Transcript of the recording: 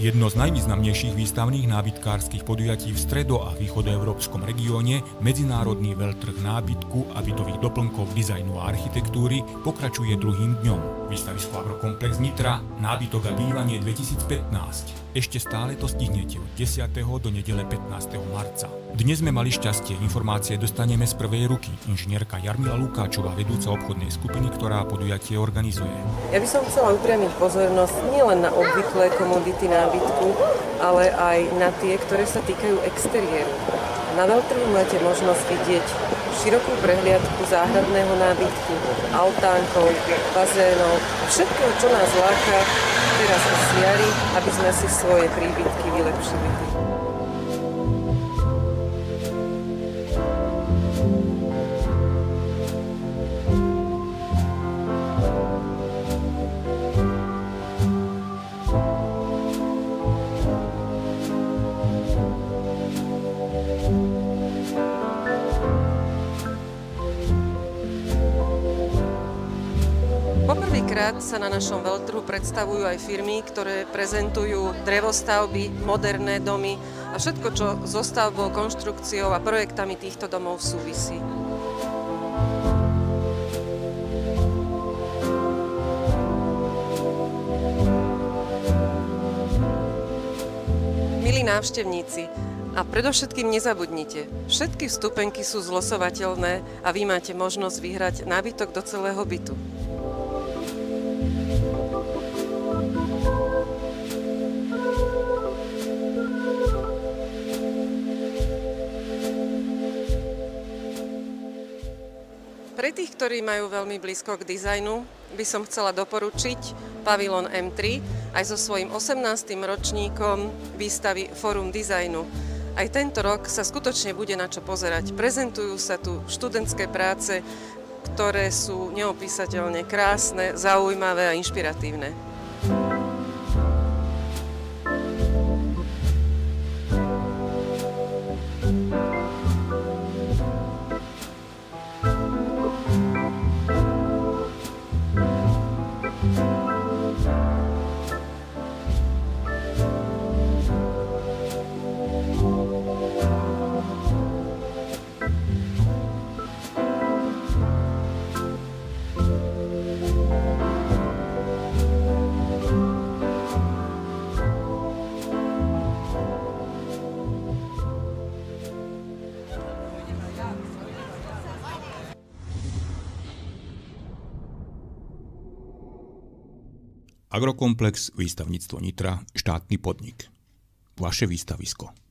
Jedno z najvýznamnejších výstavných nábytkárskych podujatí v stredo- a východoeurópskom regióne, medzinárodný veľtrh nábytku a bytových doplnkov, dizajnu a architektúry, pokračuje druhým dňom. Výstavisko Agrokomplex Nitra, nábytok a bývanie 2015. Ešte stále to stihnete od 10. do nedele 15. marca. Dnes sme mali šťastie, informácie dostaneme z prvej ruky. Inžinierka Jarmila Lukáčová, vedúca obchodnej skupiny, ktorá podujatie organizuje. Ja by som chcela upriamiť pozornosť nielen na obvyklé komodity nábytku, ale aj na tie, ktoré sa týkajú exteriéru. Na veľtrhu máte možnosť vidieť širokú prehliadku záhradného nábytku, altánkov, bazénov, všetkého, čo nás láka teraz z jary, aby sme si svoje príbytky vylepšili. Poprvýkrát sa na našom veľtrhu predstavujú aj firmy, ktoré prezentujú drevostavby, moderné domy a všetko, čo so stavbou, konštrukciou a projektami týchto domov súvisí. Milí návštevníci, a predovšetkým nezabudnite, všetky vstupenky sú zlosovateľné a vy máte možnosť vyhrať nábytok do celého bytu. Pre tých, ktorí majú veľmi blízko k dizajnu, by som chcela doporučiť pavilón M3 aj so svojím 18. ročníkom výstavy Fórum dizajnu. Aj tento rok sa skutočne bude na čo pozerať. Prezentujú sa tu študentské práce, ktoré sú neopísateľne krásne, zaujímavé a inšpiratívne. Agrokomplex, výstavníctvo Nitra, štátny podnik. Vaše výstavisko.